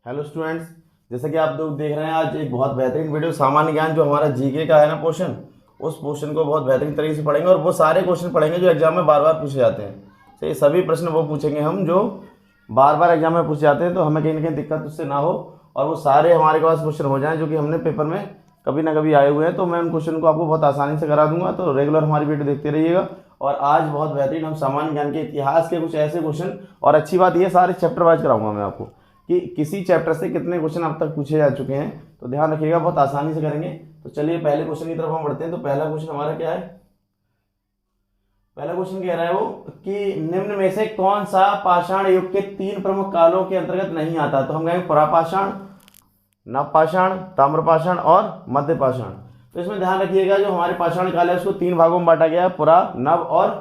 Hello students, जैसा कि आप लोग देख रहे हैं आज एक बहुत बेहतरीन वीडियो सामान्य ज्ञान जो हमारा जीके का है ना पोर्शन, उस पोर्शन को बहुत बेहतरीन तरीके से पढ़ेंगे और वो सारे क्वेश्चन पढ़ेंगे जो एग्जाम में बार बार पूछे जाते हैं। तो ये सभी प्रश्न वो पूछेंगे हम जो बार बार एग्जाम में पूछे जाते हैं, तो हमें कहीं ना कहीं दिक्कत उससे ना हो और वो सारे हमारे पास क्वेश्चन हो जाएं जो कि हमने पेपर में कभी ना कभी आए हुए हैं। तो मैं उन क्वेश्चन को आपको बहुत आसानी से करा दूंगा, तो रेगुलर हमारी वीडियो देखते रहिएगा। और आज बहुत बेहतरीन हम सामान्य ज्ञान के इतिहास के कुछ ऐसे क्वेश्चन, और अच्छी बात ये सारे चैप्टर वाइज कराऊंगा मैं आपको कि किसी चैप्टर से कितने क्वेश्चन अब तक पूछे जा चुके हैं, तो ध्यान रखिएगा, बहुत आसानी से करेंगे। तो चलिए पहले क्वेश्चन की तरफ हम बढ़ते हैं। तो पहला क्वेश्चन हमारा क्या है? पहला क्वेश्चन कह रहा है वो कि निम्न में से कौन सा पाषाण युग के 3 प्रमुख कालों के अंतर्गत नहीं आता? तो हम कहेंगे पुरापाषाण, नवपाषाण, ताम्रपाषाण और मध्यपाषाण। तो इसमें ध्यान रखिएगा जो हमारे पाषाण काल है उसको 3 भागों में बांटा गया है, पुरा, नव और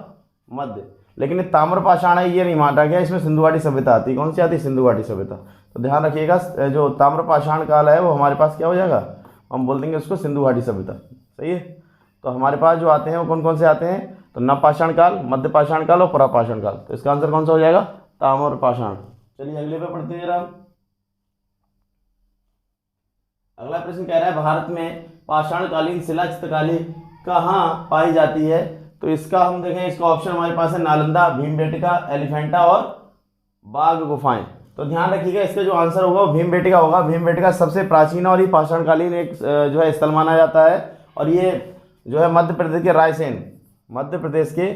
मध्य। लेकिन ये ताम्रपाषाण है ये नहीं बांटा गया, इसमें सिंधु घाटी सभ्यता आती है। कौन सी आती है? सिंधु घाटी सभ्यता। तो ध्यान रखिएगा जो ताम्रपाषाण काल है वो हमारे पास क्या हो जाएगा, हम बोल देंगे उसको सिंधु घाटी सभ्यता। सही है। तो हमारे पास जो आते हैं वो कौन कौन से आते हैं? तो नवपाषाण काल, मध्यपाषाण काल और पुरापाषाण काल। तो इसका आंसर कौन सा हो जाएगा? ताम्रपाषाण। चलिए अगले पे पढ़ते हैं जरा। अगला प्रश्न कह रहा है भारत में पाषाणकालीन शिला चित्रकारी कहाँ पाई जाती है? तो इसका हम देखें, इसका ऑप्शन हमारे पास है नालंदा, भीमबेटका, एलिफेंटा और बाघ गुफाएं। तो ध्यान रखिएगा इसका जो आंसर होगा वो भीमबेटका होगा। भीमबेटका सबसे प्राचीन और ही पाषाणकालीन एक जो है स्थल माना जाता है, और ये जो है मध्य प्रदेश के रायसेन, मध्य प्रदेश के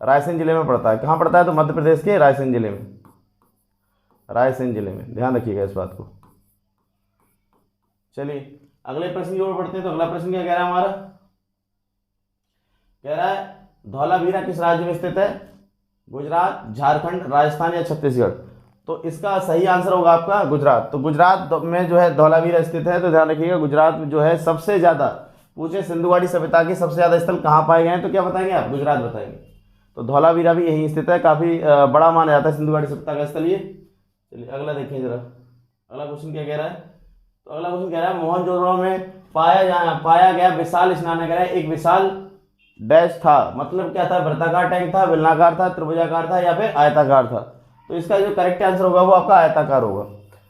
रायसेन जिले में पड़ता है। कहाँ पड़ता है? तो मध्य प्रदेश के रायसेन जिले में, रायसेन जिले में। ध्यान रखिएगा इस बात को। चलिए अगले प्रश्न की ओर बढ़ते हैं। तो अगला प्रश्न क्या कह रहा है हमारा? कह रहा है धौलावीरा किस राज्य में स्थित है? गुजरात, झारखंड, राजस्थान या छत्तीसगढ़? तो इसका सही आंसर होगा आपका गुजरात। तो गुजरात में जो है धौलावीरा स्थित है। तो ध्यान रखिएगा गुजरात में जो है सबसे ज्यादा, पूछे सिंधु घाटी सभ्यता के सबसे ज्यादा स्थल कहाँ पाए गए हैं, तो क्या बताएंगे आप? गुजरात बताएंगे। तो धौलावीरा भी यहीं स्थित है, काफी बड़ा माना जाता है सिंधु घाटी सभ्यता का स्थल ये। चलिए अगला देखिए जरा, अगला क्वेश्चन क्या कह रहा है? तो अगला क्वेश्चन कह रहा है मोहनजोदड़ो में पाया गया विशाल स्नानागार एक विशाल डैश था, मतलब क्या था? वृत्ताकार टैंक था, बेलनाकार था, त्रिभुजाकार था या फिर आयताकार था? तो इसका जो करेक्ट आंसर होगा वो आपका आयताकार होगा।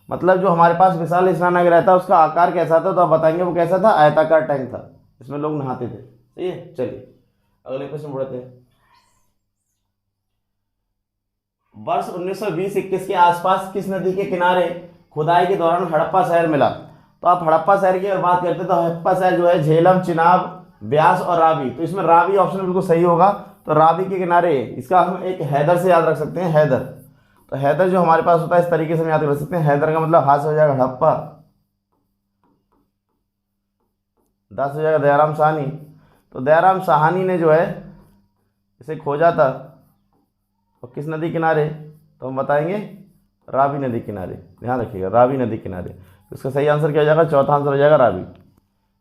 मतलब जो हमारे पास विशाल स्नानागार था उसका आकार कैसा था? तो आप बताएंगे वो कैसा था? आयताकार टैंक था, इसमें लोग नहाते थे। सही है। चलिए अगले प्रश्न बढ़ते हैं। वर्ष 1920-21 के आसपास किस नदी के किनारे खुदाई के दौरान हड़प्पा शहर मिला? तो आप हड़प्पा शहर की अगर बात करते हैं तो हड़प्पा शहर जो है झेलम, चिनाब, ब्यास और रावी। तो इसमें रावी ऑप्शन बिल्कुल सही होगा। तो रावी के किनारे, इसका हम एक हैदर से याद रख सकते हैं, हैदर। तो हैदर जो हमारे पास होता है इस तरीके से हम याद रख सकते हैं। हैदर का मतलब हाथ से हो जाएगा हड़प्पा, दास हो जाएगा दयाराम साहनी। तो दयाराम साहनी ने जो है इसे खोजा था, और किस नदी किनारे? तो हम बताएंगे रावी नदी किनारे। ध्यान रखिएगा रावी नदी किनारे। तो इसका सही आंसर क्या हो जाएगा? चौथा आंसर हो जाएगा रावी।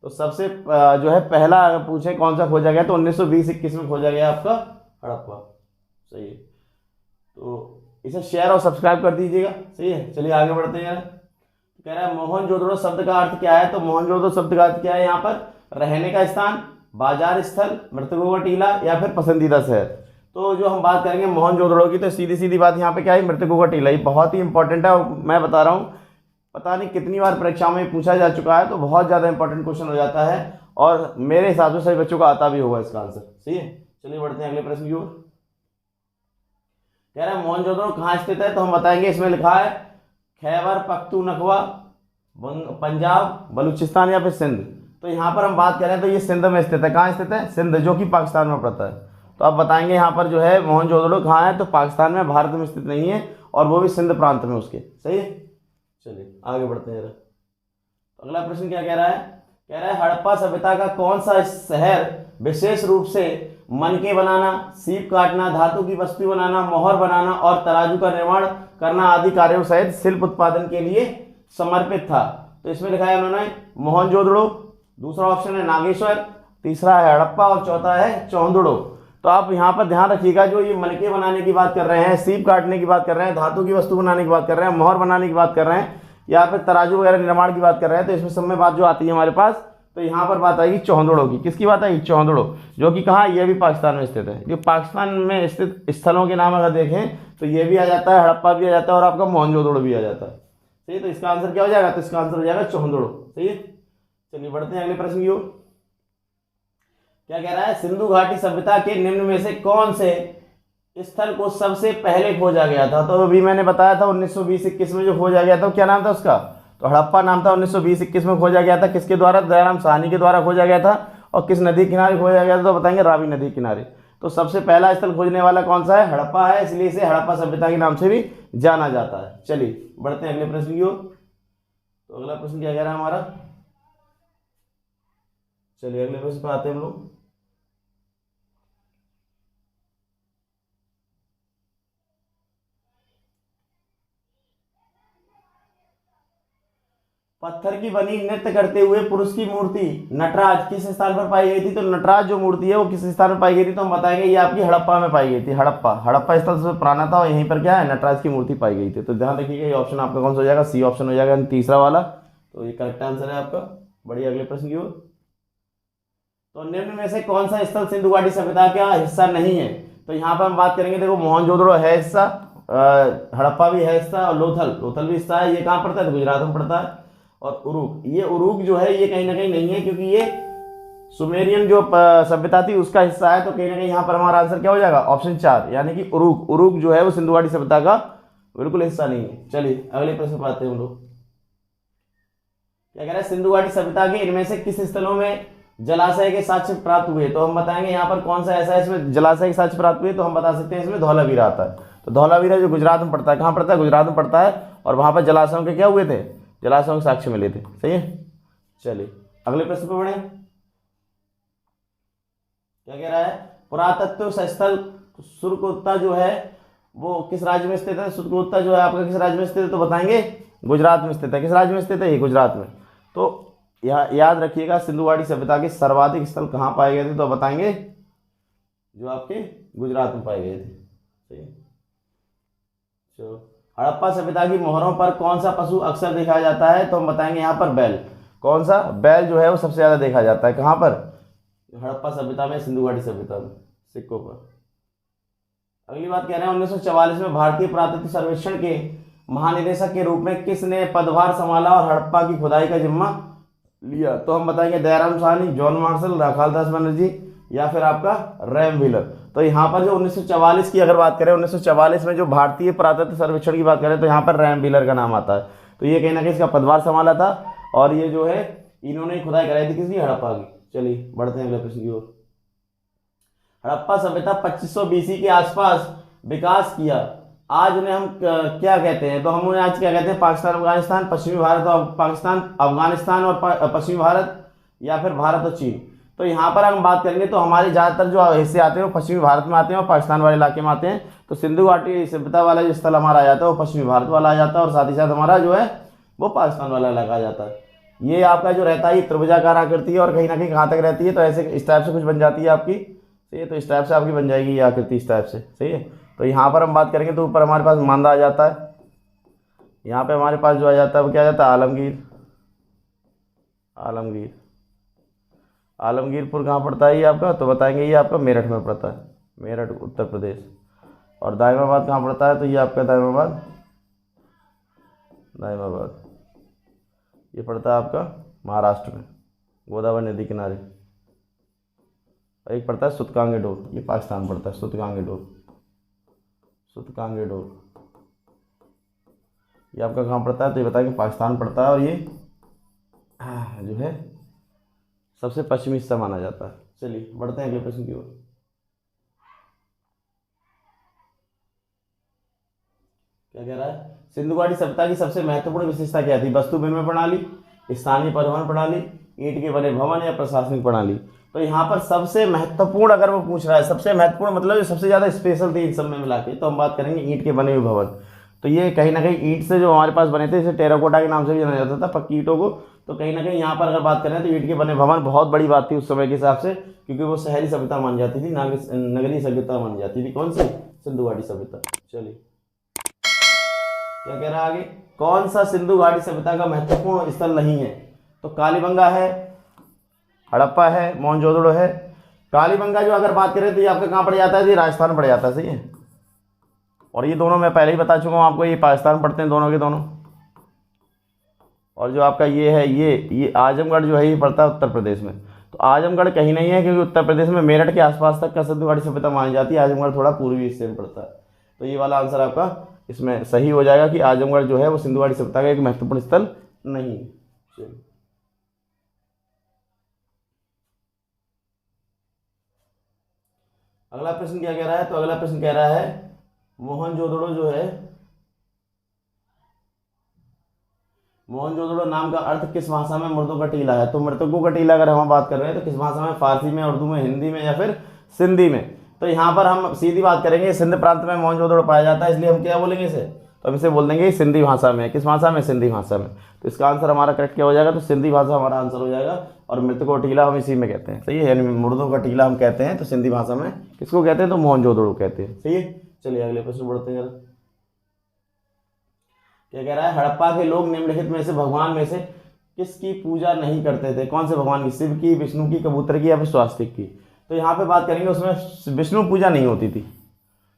तो सबसे जो है पहला अगर पूछे कौन सा खोजा गया, तो 1920-21 में खोजा गया आपका हड़प्पा। सही है। तो इसे शेयर और सब्सक्राइब कर दीजिएगा। सही है। चलिए आगे बढ़ते हैं। कह रहा है मोहनजोदड़ो शब्द का अर्थ क्या है? तो मोहनजोदड़ो शब्द का अर्थ क्या है यहाँ पर? रहने का स्थान, बाजार स्थल, मृतकों का टीला या फिर पसंदीदा शहर? तो जो हम बात करेंगे मोहनजोदड़ो की, तो सीधी सीधी बात यहाँ पे क्या है? मृतकों का टीला। ये बहुत ही इंपॉर्टेंट है, और मैं बता रहा हूँ पता नहीं कितनी बार परीक्षा में पूछा जा चुका है, तो बहुत ज़्यादा इंपॉर्टेंट क्वेश्चन हो जाता है, और मेरे हिसाब से सभी बच्चों को आता भी होगा इसका आंसर। सही है। चलिए बढ़ते हैं अगले प्रश्न की ओर। कह रहा है मोहनजोदड़ो कहाँ स्थित है? तो हम बताएंगे इसमें लिखा है खैबर पख्तूनख्वा, पंजाब, बलूचिस्तान या फिर सिंध। तो यहाँ पर हम बात करें तो ये सिंध में स्थित है। कहाँ स्थित है? सिंध, जो कि पाकिस्तान में पड़ता है। तो आप बताएंगे यहाँ पर जो है मोहनजोदड़ो कहाँ है? तो पाकिस्तान में, भारत में स्थित नहीं है, और वो भी सिंध प्रांत में उसके। सही है। चलिए आगे बढ़ते हैं। अगला प्रश्न क्या कह रहा है? कह रहा है हड़प्पा सभ्यता का कौन सा शहर विशेष रूप से मनके बनाना, सीप काटना, धातु की वस्तु बनाना, मोहर बनाना और तराजू का निर्माण करना आदि कार्यों सहित शिल्प उत्पादन के लिए समर्पित था? तो इसमें लिखा है उन्होंने मोहनजोदड़ो, दूसरा ऑप्शन है नागेश्वर, तीसरा है हड़प्पा और चौथा है चौंदड़ो। तो आप यहाँ पर ध्यान रखिएगा जो ये मनके बनाने की बात कर रहे हैं, सीप काटने की बात कर रहे हैं, धातु की वस्तु बनाने की बात कर रहे हैं, मोहर बनाने की बात कर रहे हैं, या फिर तराजू वगैरह निर्माण की बात कर रहे हैं, तो इसमें सब में बात जो आती है हमारे पास, तो यहाँ पर बात आएगी चौंदड़ो की। किसकी बात आएगी? चौंदड़ो, जो कि कहाँ? ये भी पाकिस्तान में स्थित है। जो पाकिस्तान में स्थित स्थलों के नाम अगर देखें तो ये भी आ जाता है, हड़प्पा भी आ जाता है, और आपका मोहनजोदड़ो भी आ जाता है। सही है, तो इसका आंसर क्या हो जाएगा, तो इसका आंसर हो जाएगा चौंदड़ो। सही है, चलिए बढ़ते हैं अगले प्रश्न की ओर। क्या कह रहा है, सिंधु घाटी सभ्यता के निम्न में से कौन से स्थल को सबसे पहले खोजा गया था। तो अभी मैंने बताया था 1920-21 में जो खोजा गया था, क्या नाम था उसका, तो हड़प्पा नाम था। 1920-21 में खोजा गया था, किसके द्वारा, दयाराम साहनी के द्वारा खोजा गया था। और किस नदी किनारे खोजा गया था, तो बताएंगे रावी नदी किनारे। तो सबसे पहला स्थल खोजने वाला कौन सा है, हड़प्पा है, इसलिए इसे हड़प्पा सभ्यता के नाम से भी जाना जाता है। चलिए बढ़ते हैं अगले प्रश्न की ओर। तो अगला प्रश्न क्या कह रहा है हमारा, चलिए अगले प्रश्न पर आते हैं हम लोग। पत्थर की बनी नृत्य करते हुए पुरुष की मूर्ति नटराज किस स्थान पर पाई गई थी। तो नटराज जो मूर्ति है वो किस स्थान पर पाई गई थी, तो हम बताएंगे ये आपकी हड़प्पा में पाई गई थी। हड़प्पा स्थल सबसे पुराना था और यहीं पर क्या है, नटराज की मूर्ति पाई गई थी। तो ध्यान रखिएगा, ये ऑप्शन आपका कौन सा हो जाएगा, सी ऑप्शन हो जाएगा, तीसरा वाला। तो ये करेक्ट आंसर है आपका। बढ़िए अगले प्रश्न की ओर। तो निम्न में से कौन सा स्थल सिंधु घाटी सभ्यता का हिस्सा नहीं है। तो यहाँ पर हम बात करेंगे, देखो मोहनजोदड़ो है हिस्सा, हड़प्पा भी है हिस्सा, और लोथल भी हिस्सा है। ये कहाँ पड़ता है, तो गुजरात में पड़ता है। और उरुक जो है ये कहीं ना कहीं नहीं है, क्योंकि ये सुमेरियन जो सभ्यता थी उसका हिस्सा है। तो कहीं ना कहीं यहाँ पर हमारा आंसर क्या हो जाएगा, ऑप्शन 4, यानी कि उरुक जो है वो सिंधु घाटी सभ्यता का बिल्कुल हिस्सा नहीं है। चलिए अगले प्रश्न पर आते हैं हम लोग। क्या कह रहा है, सिंधु घाटी सभ्यता के इनमें से किस स्थलों में जलाशय के साक्ष्य प्राप्त हुए। तो हम बताएंगे यहाँ पर कौन सा ऐसा है इसमें जलाशय के साक्ष्य प्राप्त हुए। तो हम बता सकते हैं इसमें धौलावीरा आता है। तो धौलावीरा जो गुजरात में पड़ता है, कहाँ पड़ता है, गुजरात में पड़ता है। और वहां पर जलाशयों के क्या हुए थे, जलाशयों के साक्ष्य मिले थे। सही है, चलिए अगले प्रश्न पर बढ़े। क्या कह रहा है, पुरातत्व स्थल सुरकोत्ता जो है वो किस राज्य में स्थित है। सुरकोत्ता जो है आपका किस राज्य में स्थित है, तो बताएंगे गुजरात में स्थित है। किस राज्य में स्थित है, ये गुजरात में। तो याद रखिएगा, सिंधु घाटी सभ्यता के सर्वाधिक स्थल कहाँ पाए गए थे, तो बताएंगे जो आपके गुजरात में पाए गए थे। सही है, हड़प्पा सभ्यता की मोहरों पर कौन सा पशु अक्सर देखा जाता है। तो हम बताएंगे यहाँ पर बैल। कौन सा, बैल जो है वो सबसे ज्यादा देखा जाता है। कहाँ पर, हड़प्पा सभ्यता में, सिंधु घाटी सभ्यता में, सिक्कों पर। अगली बात कह रहे हैं, 1944 में भारतीय पुरातत्व सर्वेक्षण के महानिदेशक के रूप में किसने पदभार संभाला और हड़प्पा की खुदाई का जिम्मा लिया। तो हम बताएंगे दयाराम साहनी, जॉन मार्शल, राखालदास बनर्जी, या फिर आपका रैम व्हीलर। तो यहाँ पर जो 1944 की अगर बात करें, 1944 में जो भारतीय पुरातत्व सर्वेक्षण की बात करें, तो यहाँ पर रैम व्हीलर का नाम आता है। तो ये कहीं ना कहीं इसका पदभार संभाला था, और ये जो है इन्होंने खुदाई कराई थी किसकी, हड़प्पा की। चलिए बढ़ते हैं अगले प्रश्न की ओर। हड़प्पा सभ्यता 2500 BC के आसपास विकास किया। आज उन्हें हम क्या कहते हैं, तो हम उन्हें आज क्या कहते हैं, पाकिस्तान, अफगानिस्तान, पश्चिमी भारत और पाकिस्तान, अफगानिस्तान और पश्चिमी भारत, या फिर भारत और चीन। तो यहाँ पर हम बात करेंगे तो हमारे ज़्यादातर जो हिस्से आते हैं वो पश्चिमी भारत में आते हैं और पाकिस्तान वाले इलाके में आते हैं। तो सिंधु घाटी सभ्यता वाला जो स्थल हमारा आ जाता है वो पश्चिमी भारत वाला आ जाता है, और साथ ही साथ हमारा जो है वो पाकिस्तान वाला इलाका आ जाता है। ये आपका जो रहता है ये त्रिभुजाकार आकृति है, और कहीं ना कहीं कहाँ तक रहती है, तो ऐसे इस टाइप से कुछ बन जाती है आपकी। सही है, तो इस टाइप से आपकी बन जाएगी ये आकृति, इस टाइप से। सही है, तो यहाँ पर हम बात करेंगे तो ऊपर हमारे पास मांदा आ जाता है। यहाँ पे हमारे पास जो आ जाता है वो क्या आ जाता है, आलमगीरपुर कहाँ पड़ता है ये आपका, तो बताएंगे ये आपका मेरठ में पड़ता है, मेरठ उत्तर प्रदेश। और दाइमाबाद कहाँ पड़ता है, तो ये आपका दाइमाबाद ये पड़ता है आपका महाराष्ट्र में, गोदावरी नदी किनारे। एक पड़ता है सुतकांगेडोर, ये पाकिस्तान पड़ता है, सुतकांगेडोर ये आपका कहाँ पड़ता है, तो ये बताएंगे पाकिस्तान पड़ता है, और ये जो है सबसे पश्चिमी हिस्सा माना जाता है। चलिए बढ़ते हैं अगले प्रश्न की ओर। क्या कह रहा है, सिंधु घाटी सभ्यता की सबसे महत्वपूर्ण विशेषता क्या थी। वस्तु विनिमय प्रणाली, स्थानीय परिवहन प्रणाली, ईंट के बने भवन, या प्रशासनिक प्रणाली। तो यहाँ पर सबसे महत्वपूर्ण अगर वो पूछ रहा है, सबसे महत्वपूर्ण मतलब जो सबसे ज़्यादा स्पेशल थी इन सब में मिला के, तो हम बात करेंगे ईंट के बने हुए भवन। तो ये कहीं ना कहीं ईंट से जो हमारे पास बने थे, इसे टेराकोटा के नाम से भी जाना जाता था, पक्की ईंटों को। तो कहीं ना कहीं यहाँ पर अगर बात करें तो ईंट के बने भवन बहुत बड़ी बात थी उस समय के हिसाब से, क्योंकि वो शहरी सभ्यता मानी जाती थी, नगरीय सभ्यता मानी जाती थी। कौन सी, सिंधु घाटी सभ्यता। चलिए क्या कह रहा है आगे, कौन सा सिंधु घाटी सभ्यता का महत्वपूर्ण स्थल नहीं है। तो कालीबंगा है, हड़प्पा है, मोहनजोदड़ो है। कालीबंगा जो अगर बात करें तो ये आपका कहाँ पड़ जाता है, ये राजस्थान पड़ जाता है। सही है, और ये दोनों मैं पहले ही बता चुका हूँ आपको, ये पाकिस्तान पड़ते हैं दोनों के दोनों। और जो आपका ये है ये आजमगढ़ जो है ये पड़ता है उत्तर प्रदेश में। तो आजमगढ़ कहीं नहीं है, क्योंकि उत्तर प्रदेश में मेरठ के आसपास तक का सिंधु घाटी सभ्यता मानी जाती है। आजमगढ़ थोड़ा पूर्वी हिस्से में पड़ता है। तो ये वाला आंसर आपका इसमें सही हो जाएगा कि आजमगढ़ जो है वो सिंधु घाटी सभ्यता का एक महत्वपूर्ण स्थल नहीं है। चलिए अगला प्रश्न क्या कह रहा है? तो अगला प्रश्न कह रहा है मोहनजोदड़ो जो है, मोहनजोदड़ो नाम का अर्थ किस भाषा में मृदों का टीला है? तो मृतकों का टीला अगर हम बात कर रहे हैं तो किस भाषा में? फारसी में, उर्दू में, हिंदी में या फिर सिंधी में? तो यहाँ पर हम सीधी बात करेंगे, सिंध प्रांत में मोहनजोदड़ो पाया जाता है, इसलिए हम क्या बोलेंगे इसे? तो हम इसे बोल देंगे सिंधी भाषा में। किस भाषा में? सिंधी भाषा में। तो इसका आंसर हमारा करेक्ट क्या हो जाएगा? तो सिंधी भाषा हमारा आंसर हो जाएगा। और मृतकों का टीला हम इसी में कहते हैं, सही है, यानी मुर्दों का टीला हम कहते हैं। तो सिंधी भाषा में किसको कहते हैं? तो मोहनजोदड़ो कहते हैं, सही है। चलिए अगले प्रश्न बढ़ते हैं। क्या कह रहा है? हड़प्पा के लोग निम्नलिखित में से भगवान में से किसकी पूजा नहीं करते थे? कौन से भगवान की? शिव की, विष्णु की, कबूतर की या फिर स्वास्तिक की? तो यहाँ पे बात करेंगे, उसमें विष्णु पूजा नहीं होती थी,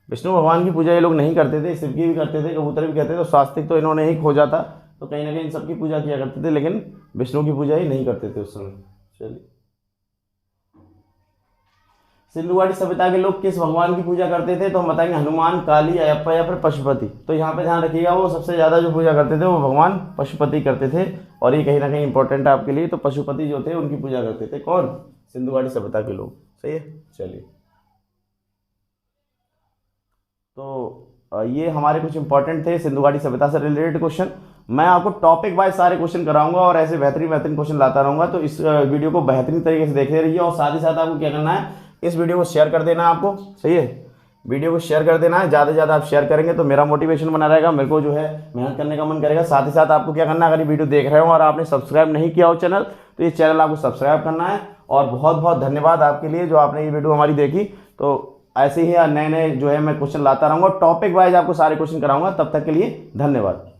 विष्णु भगवान की पूजा ये लोग नहीं करते थे। शिव की भी करते थे, कबूतर भी करते थे, तो स्वास्तिक तो इन्होंने ही खोजा था। तो कहीं ना कहीं इन सबकी पूजा किया करते थे, लेकिन विष्णु की पूजा ही नहीं करते थे उस समय। चलिए सिंधु घाटी सभ्यता के लोग किस भगवान की पूजा करते थे? तो हम बताएंगे हनुमान, काली, अयप्पा या फिर पशुपति। तो यहाँ पे ध्यान रखिएगा, वो सबसे ज़्यादा जो पूजा करते थे वो भगवान पशुपति करते थे, और ये कहीं ना कहीं इंपॉर्टेंट है आपके लिए। तो पशुपति जो थे उनकी पूजा करते थे कौन? सिंधु घाटी सभ्यता के लोग, सही है। चलिए तो ये हमारे कुछ इंपॉर्टेंट थे सिंधु घाटी सभ्यता से रिलेटेड क्वेश्चन। मैं आपको टॉपिक वाइज सारे क्वेश्चन कराऊंगा और ऐसे बेहतरीन बेहतरीन क्वेश्चन लाता रहूंगा। तो इस वीडियो को बेहतरीन तरीके से देखते रहिए, और साथ ही साथ आपको क्या करना है, इस वीडियो को शेयर कर देना है आपको, सही है। वीडियो को शेयर कर देना है, ज़्यादा से ज़्यादा आप शेयर करेंगे तो मेरा मोटिवेशन बना रहेगा, मेरे को जो है मेहनत करने का मन करेगा। साथ ही साथ आपको क्या करना है, अगर ये वीडियो देख रहे हो और आपने सब्सक्राइब नहीं किया हो चैनल, तो ये चैनल आपको सब्सक्राइब करना है। और बहुत बहुत धन्यवाद आपके लिए जो आपने ये वीडियो हमारी देखी। तो ऐसे ही नए नए जो है मैं क्वेश्चन लाता रहूँगा, टॉपिक वाइज आपको सारे क्वेश्चन कराऊंगा। तब तक के लिए धन्यवाद।